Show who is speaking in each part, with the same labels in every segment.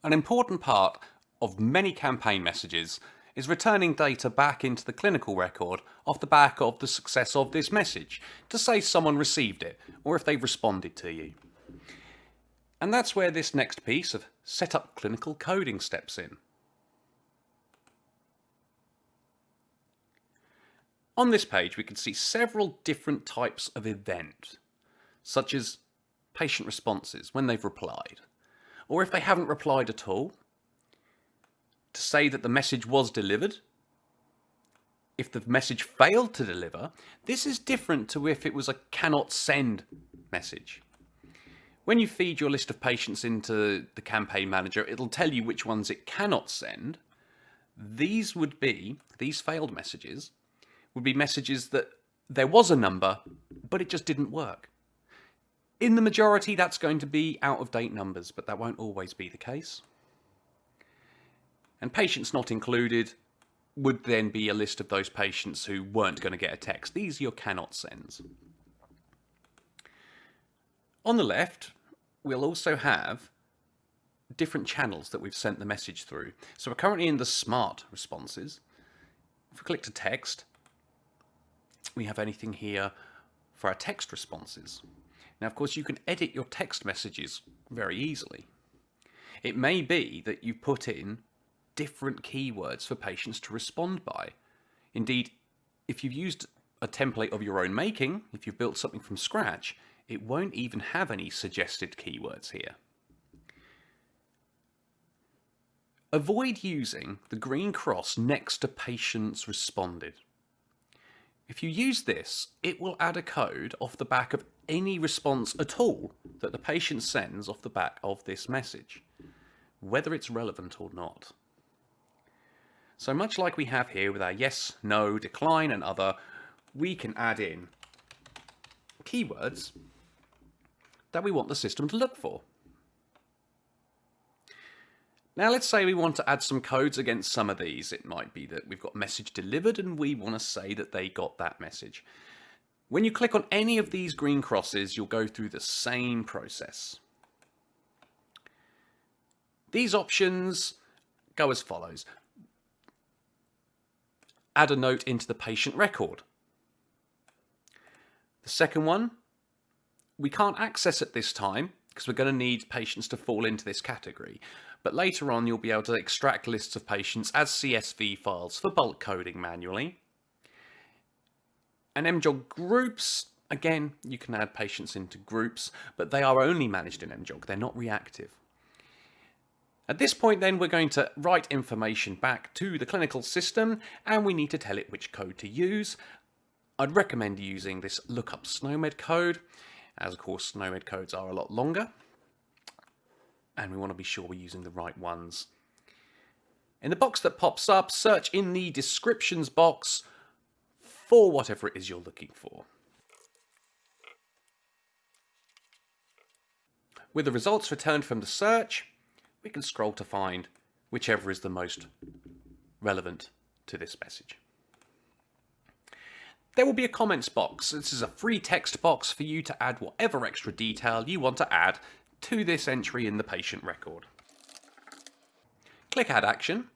Speaker 1: An important part of many campaign messages is returning data back into the clinical record off the back of the success of this message to say someone received it or if they've responded to you. And that's where this next piece of set up clinical coding steps in. On this page we can see several different types of event, such as patient responses when they've replied, or if they haven't replied at all, to say that the message was delivered. If the message failed to deliver, this is different to if it was a cannot send message. When you feed your list of patients into the campaign manager, it'll tell you which ones it cannot send. These failed messages would be messages that there was a number, but it just didn't work. In the majority, that's going to be out-of-date numbers, but that won't always be the case. And patients not included would then be a list of those patients who weren't going to get a text. These are your cannot sends. On the left, we'll also have different channels that we've sent the message through. So we're currently in the smart responses. If we click to text, we have anything here for our text responses. Now, of course, you can edit your text messages very easily. It may be that you put in different keywords for patients to respond by. Indeed, if you've used a template of your own making, if you've built something from scratch, it won't even have any suggested keywords here. Avoid using the green cross next to patients responded. If you use this, it will add a code off the back of any response at all that the patient sends off the back of this message, whether it's relevant or not. So much like we have here with our yes, no, decline and other, we can add in keywords that we want the system to look for. Now let's say we want to add some codes against some of these. It might be that we've got message delivered and we want to say that they got that message. When you click on any of these green crosses, you'll go through the same process. These options go as follows. Add a note into the patient record. The second one, we can't access at this time because we're going to need patients to fall into this category. But later on, you'll be able to extract lists of patients as CSV files for bulk coding manually. And MJog groups, again, you can add patients into groups, but they are only managed in MJog. They're not reactive. At this point, then, we're going to write information back to the clinical system, and we need to tell it which code to use. I'd recommend using this lookup SNOMED code, as of course SNOMED codes are a lot longer. And we want to be sure we're using the right ones. In the box that pops up, search in the descriptions box for whatever it is you're looking for. With the results returned from the search, we can scroll to find whichever is the most relevant to this message. There will be a comments box. This is a free text box for you to add whatever extra detail you want to add to this entry in the patient record. Click Add Action.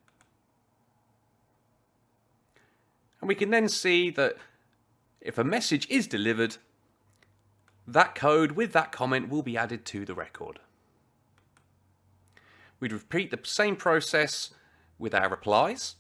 Speaker 1: And we can then see that if a message is delivered, that code with that comment will be added to the record. We'd repeat the same process with our replies.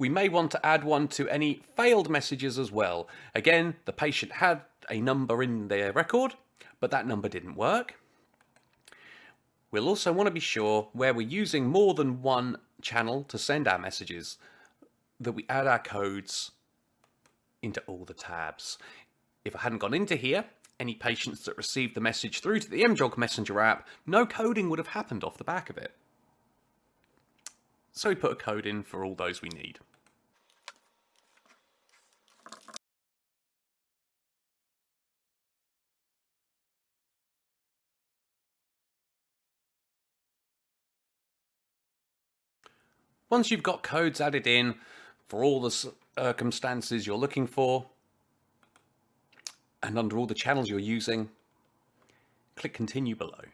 Speaker 1: We may want to add one to any failed messages as well. Again, the patient had a number in their record, but that number didn't work. We'll also want to be sure where we're using more than one channel to send our messages, that we add our codes into all the tabs. If I hadn't gone into here, any patients that received the message through to the MJog Messenger app, no coding would have happened off the back of it. So we put a code in for all those we need. Once you've got codes added in for all the circumstances you're looking for, and under all the channels you're using, click continue below.